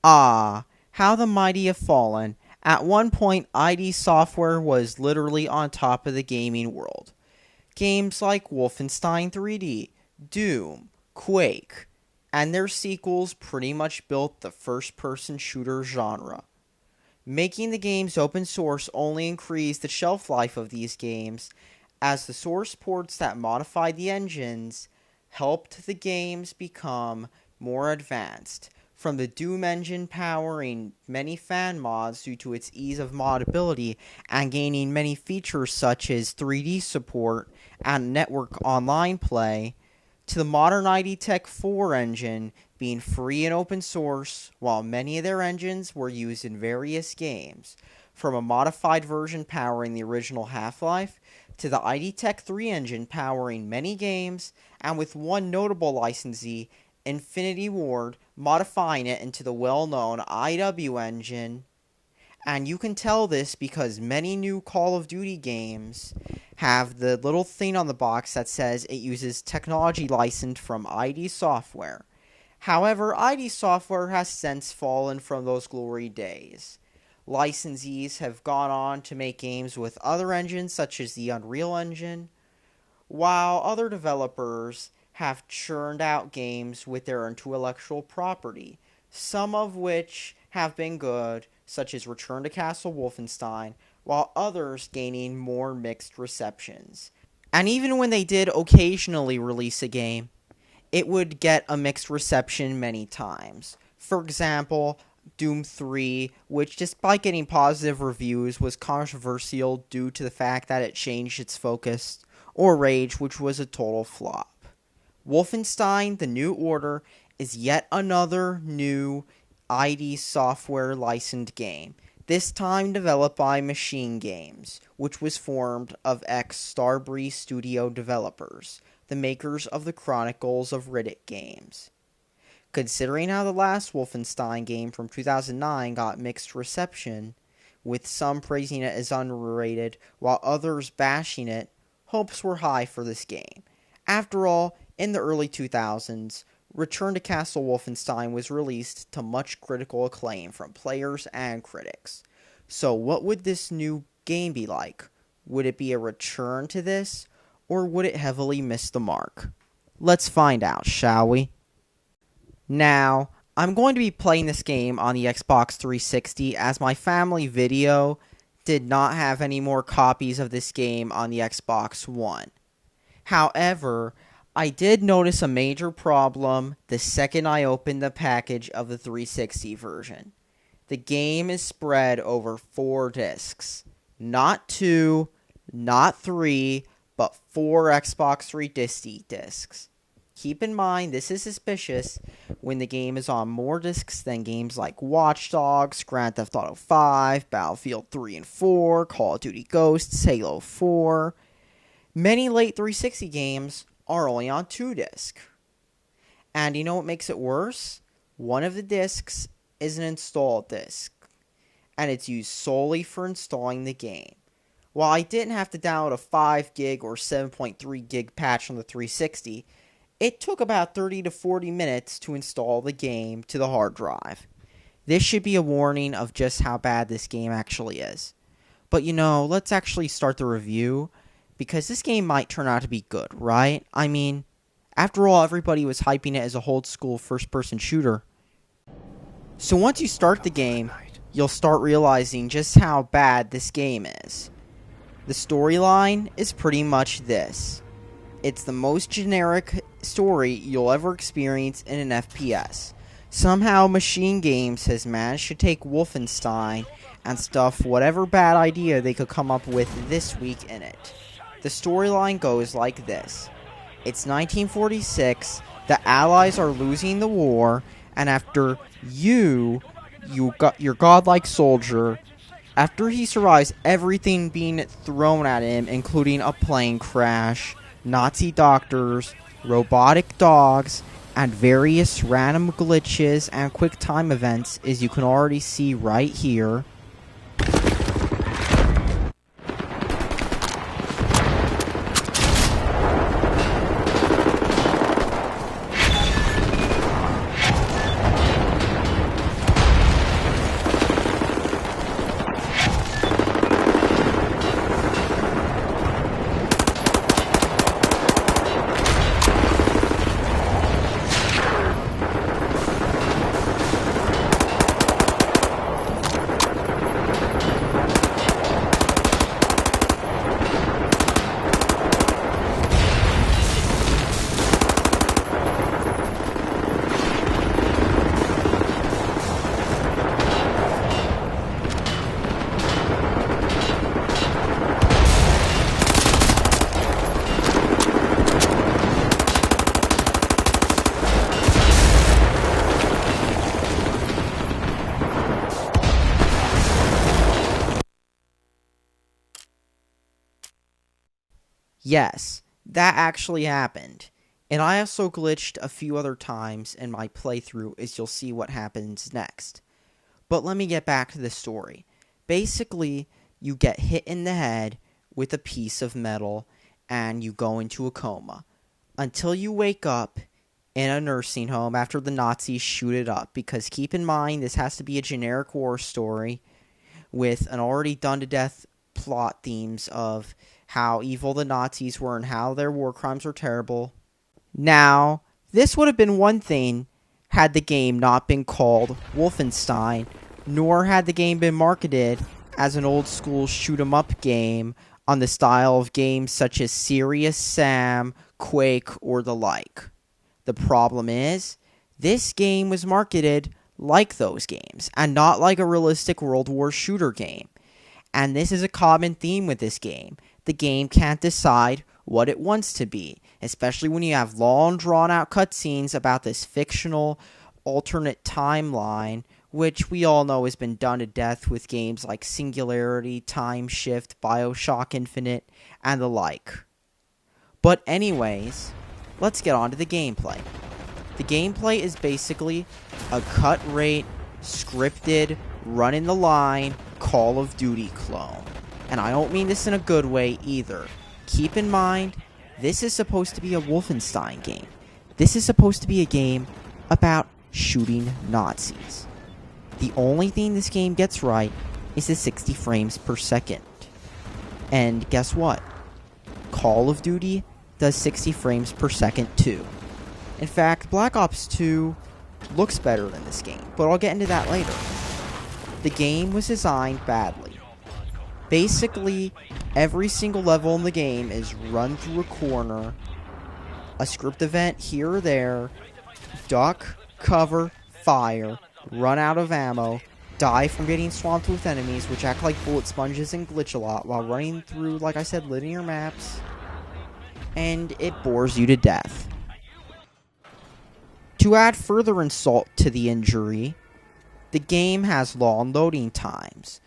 Ah, how the mighty have fallen. At one point, ID Software was literally on top of the gaming world. Games like Wolfenstein 3D, Doom, Quake, and their sequels pretty much built the first-person shooter genre. Making the games open source only increased the shelf life of these games, as the source ports that modified the engines helped the games become more advanced. From the Doom engine powering many fan mods due to its ease of modability and gaining many features such as 3D support and network online play, to the modern ID Tech 4 engine being free and open source, while many of their engines were used in various games, from a modified version powering the original Half-Life, to the ID Tech 3 engine powering many games, and with one notable licensee, Infinity Ward, modifying it into the well-known IW engine. And you can tell this because many new Call of Duty games have the little thing on the box that says it uses technology licensed from ID Software. However, ID Software has since fallen from those glory days. Licensees have gone on to make games with other engines such as the Unreal Engine, while other developers have churned out games with their intellectual property, some of which have been good, such as Return to Castle Wolfenstein, while others gaining more mixed receptions. And even when they did occasionally release a game, it would get a mixed reception many times. For example, Doom 3, which despite getting positive reviews was controversial due to the fact that it changed its focus, or Rage, which was a total flop. Wolfenstein the New Order is yet another new ID Software licensed game, this time developed by Machine Games, which was formed of ex-Starbreeze Studio developers, the makers of the Chronicles of Riddick games. Considering how the last Wolfenstein game from 2009 got mixed reception, with some praising it as underrated while others bashing it, hopes were high for this game. After all, in the early 2000s, Return to Castle Wolfenstein was released to much critical acclaim from players and critics. So what would this new game be like? Would it be a return to this, or would it heavily miss the mark? Let's find out, shall we? Now, I'm going to be playing this game on the Xbox 360 as my family video did not have any more copies of this game on the Xbox One. However, I did notice a major problem the second I opened the package of the 360 version. The game is spread over 4 discs. Not 2, not 3, but 4 Xbox 360 discs. Keep in mind, this is suspicious when the game is on more discs than games like Watch Dogs, Grand Theft Auto 5, Battlefield 3 and 4, Call of Duty Ghosts, Halo 4. Many late 360 games are only on 2 discs. And you know what makes it worse? One of the discs is an install disc, and it's used solely for installing the game. While I didn't have to download a 5 gig or 7.3 gig patch on the 360, it took about 30 to 40 minutes to install the game to the hard drive. This should be a warning of just how bad this game actually is. But let's actually start the review, because this game might turn out to be good, right? I mean, after all, everybody was hyping it as a old-school first-person shooter. So once you start the game, you'll start realizing just how bad this game is. The storyline is pretty much this. It's the most generic story you'll ever experience in an FPS. Somehow Machine Games has managed to take Wolfenstein and stuff whatever bad idea they could come up with this week in it. The storyline goes like this. It's 1946, the Allies are losing the war, and after you got your godlike soldier, after he survives everything being thrown at him, including a plane crash, Nazi doctors, robotic dogs, and various random glitches and quick time events, as you can already see right here. Yes, that actually happened. And I also glitched a few other times in my playthrough, as you'll see what happens next. But let me get back to the story. Basically, you get hit in the head with a piece of metal and you go into a coma until you wake up in a nursing home after the Nazis shoot it up. Because keep in mind, this has to be a generic war story with an already done-to-death plot themes of how evil the Nazis were and how their war crimes were terrible. Now, this would have been one thing had the game not been called Wolfenstein, nor had the game been marketed as an old-school shoot-'em-up game on the style of games such as Serious Sam, Quake, or the like. The problem is, this game was marketed like those games, and not like a realistic World War shooter game. And this is a common theme with this game. The game can't decide what it wants to be, especially when you have long, drawn-out cutscenes about this fictional alternate timeline, which we all know has been done to death with games like Singularity, Time Shift, BioShock Infinite, and the like. But anyways, let's get on to the gameplay. The gameplay is basically a cut-rate, scripted, run-in-the-line Call of Duty clone. And I don't mean this in a good way either. Keep in mind, this is supposed to be a Wolfenstein game. This is supposed to be a game about shooting Nazis. The only thing this game gets right is the 60 frames per second. And guess what? Call of Duty does 60 frames per second too. In fact, Black Ops 2 looks better than this game, but I'll get into that later. The game was designed badly. Basically, every single level in the game is run through a corner, a script event here or there, duck, cover, fire, run out of ammo, die from getting swamped with enemies, which act like bullet sponges and glitch a lot while running through, like I said, linear maps, and it bores you to death. To add further insult to the injury, the game has long loading times.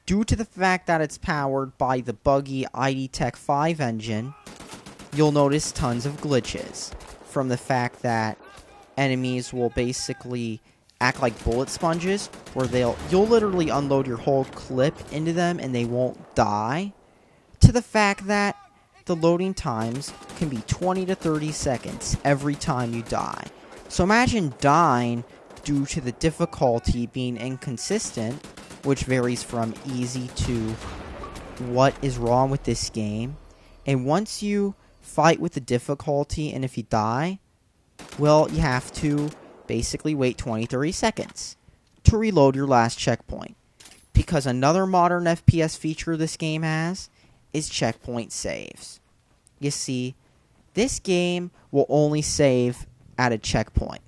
Due to the fact that it's powered by the buggy ID Tech 5 engine, you'll notice tons of glitches. From the fact that enemies will basically act like bullet sponges, where you'll literally unload your whole clip into them and they won't die, to the fact that the loading times can be 20 to 30 seconds every time you die. So imagine dying due to the difficulty being inconsistent, which varies from easy to what is wrong with this game. And once you fight with the difficulty and if you die, well, you have to basically wait 20-30 seconds to reload your last checkpoint. Because another modern FPS feature this game has is checkpoint saves. You see, this game will only save at a checkpoint.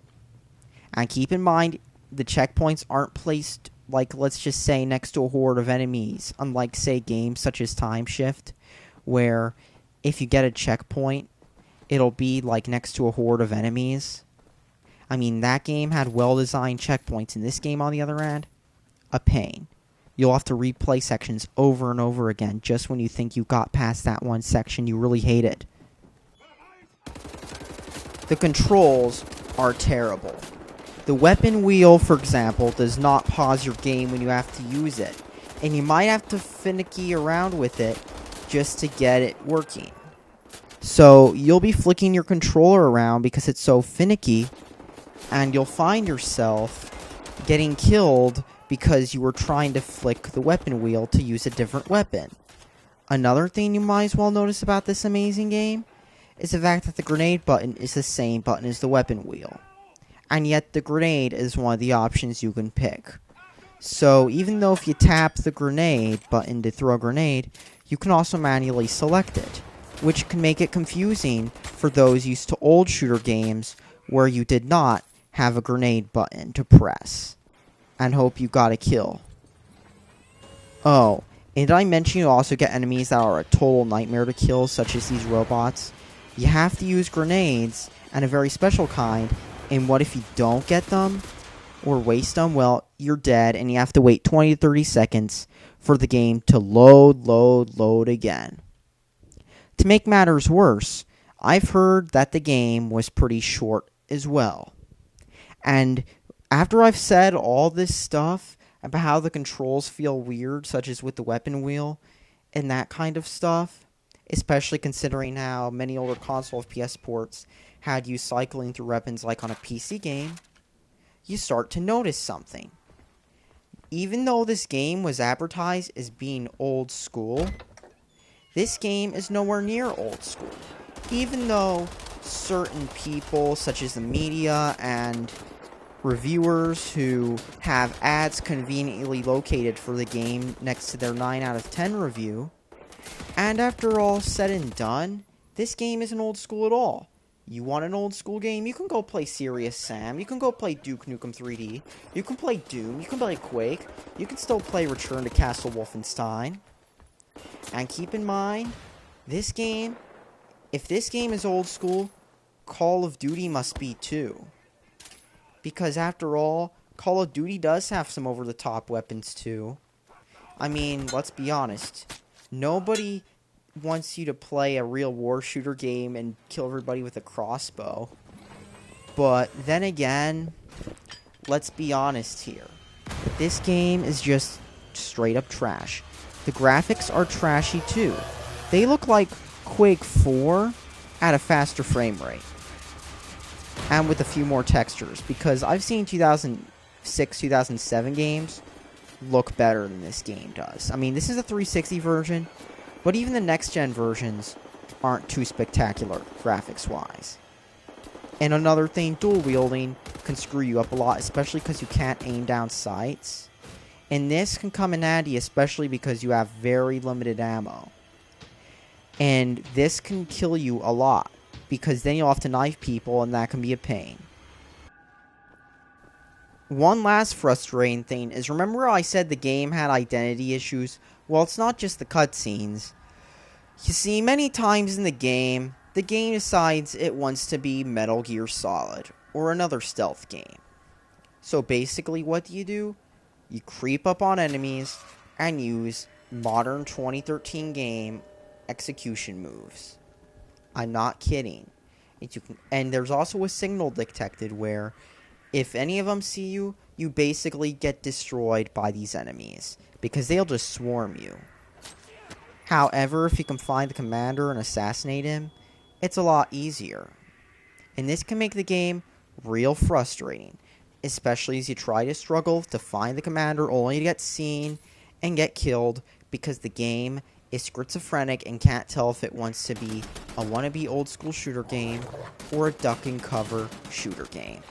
And keep in mind, the checkpoints aren't placed, like, let's just say, next to a horde of enemies. Unlike, say, games such as Time Shift, where if you get a checkpoint, it'll be, like, next to a horde of enemies. I mean, that game had well-designed checkpoints. In this game, on the other hand, a pain. You'll have to replay sections over and over again just when you think you got past that one section you really hated. The controls are terrible. The weapon wheel, for example, does not pause your game when you have to use it, and you might have to finicky around with it just to get it working. So you'll be flicking your controller around because it's so finicky, and you'll find yourself getting killed because you were trying to flick the weapon wheel to use a different weapon. Another thing you might as well notice about this amazing game is the fact that the grenade button is the same button as the weapon wheel. And yet the grenade is one of the options you can pick. So even though if you tap the grenade button to throw a grenade, you can also manually select it, which can make it confusing for those used to old shooter games where you did not have a grenade button to press and hope you got a kill. Oh, and did I mention you also get enemies that are a total nightmare to kill, such as these robots? You have to use grenades, and a very special kind, and what if you don't get them, or waste them? Well, you're dead, and you have to wait 20 to 30 seconds for the game to load again. To make matters worse, I've heard that the game was pretty short as well. And after I've said all this stuff about how the controls feel weird, such as with the weapon wheel and that kind of stuff, especially considering how many older console FPS ports had you cycling through weapons like on a PC game, you start to notice something. Even though this game was advertised as being old school, this game is nowhere near old school. Even though certain people, such as the media and reviewers who have ads conveniently located for the game next to their 9 out of 10 review, and after all said and done, this game isn't old school at all. You want an old school game? You can go play Serious Sam, you can go play Duke Nukem 3D, you can play Doom, you can play Quake, you can still play Return to Castle Wolfenstein. And keep in mind, this game, if this game is old school, Call of Duty must be too. Because after all, Call of Duty does have some over-the-top weapons too. I mean, let's be honest. Nobody wants you to play a real war shooter game and kill everybody with a crossbow. But then again, let's be honest here. This game is just straight up trash. The graphics are trashy too. They look like Quake 4 at a faster frame rate. And with a few more textures. Because I've seen 2006, 2007 games look better than this game does. I mean, this is a 360 version, but even the next-gen versions aren't too spectacular graphics-wise. And another thing, dual-wielding can screw you up a lot, especially because you can't aim down sights. And this can come in handy, especially because you have very limited ammo. And this can kill you a lot, because then you'll have to knife people, and that can be a pain. One last frustrating thing is, remember I said the game had identity issues? Well, it's not just the cutscenes. You see, many times in the game decides it wants to be Metal Gear Solid, or another stealth game. So basically, what do? You creep up on enemies, and use modern 2013 game execution moves. I'm not kidding. And there's also a signal detected where, if any of them see you, you basically get destroyed by these enemies, because they'll just swarm you. However, if you can find the commander and assassinate him, it's a lot easier. And this can make the game real frustrating, especially as you try to struggle to find the commander only to get seen and get killed, because the game is schizophrenic and can't tell if it wants to be a wannabe old school shooter game or a duck and cover shooter game.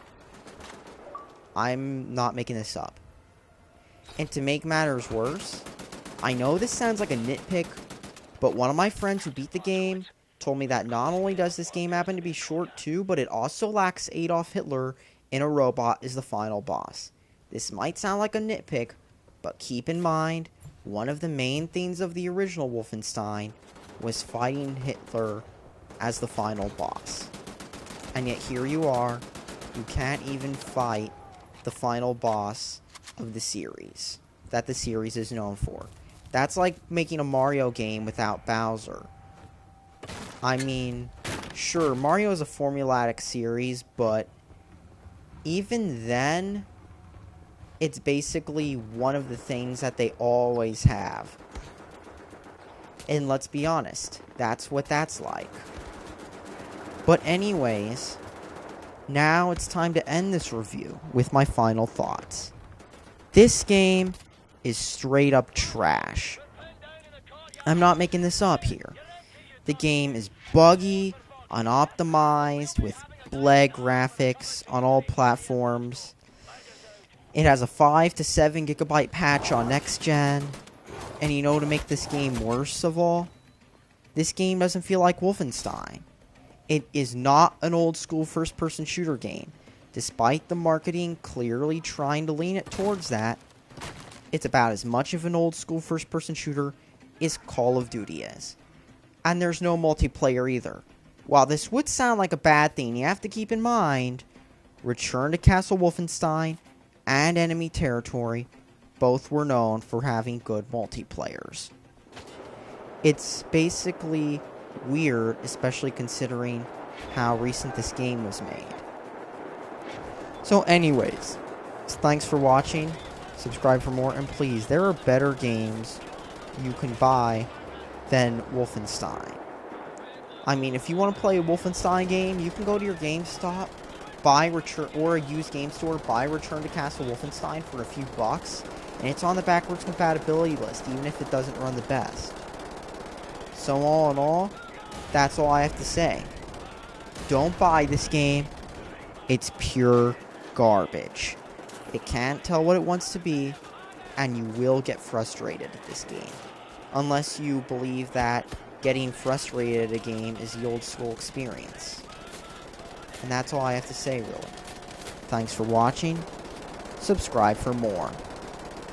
I'm not making this up. And to make matters worse, I know this sounds like a nitpick, but one of my friends who beat the game told me that not only does this game happen to be short too, but it also lacks Adolf Hitler in a robot as the final boss. This might sound like a nitpick, but keep in mind, one of the main themes of the original Wolfenstein was fighting Hitler as the final boss. And yet here you are, you can't even fight the final boss of the series that the series is known for. That's like making a Mario game without Bowser. I mean, sure, Mario is a formulaic series, but even then, it's basically one of the things that they always have. And let's be honest, that's what that's like. But anyways, now it's time to end this review with my final thoughts. This game is straight up trash. I'm not making this up here. The game is buggy, unoptimized, with lag graphics on all platforms. It has a 5 to 7 gigabyte patch on next gen. And you know, to make this game worse of all, this game doesn't feel like Wolfenstein. It is not an old school first person shooter game. Despite the marketing clearly trying to lean it towards that, it's about as much of an old school first person shooter as Call of Duty is. And there's no multiplayer either. While this would sound like a bad thing, you have to keep in mind, Return to Castle Wolfenstein and Enemy Territory both were known for having good multiplayers. It's basically weird, especially considering how recent this game was made. So anyways, thanks for watching. Subscribe for more, and please, there are better games you can buy than Wolfenstein. I mean, if you want to play a Wolfenstein game, you can go to your GameStop, buy Return, or a used game store, buy Return to Castle Wolfenstein for a few bucks, and it's on the backwards compatibility list, even if it doesn't run the best. So all in all, that's all I have to say. Don't buy this game. It's pure garbage. It can't tell what it wants to be, and you will get frustrated at this game. Unless you believe that getting frustrated at a game is the old school experience. And that's all I have to say, really. Thanks for watching. Subscribe for more.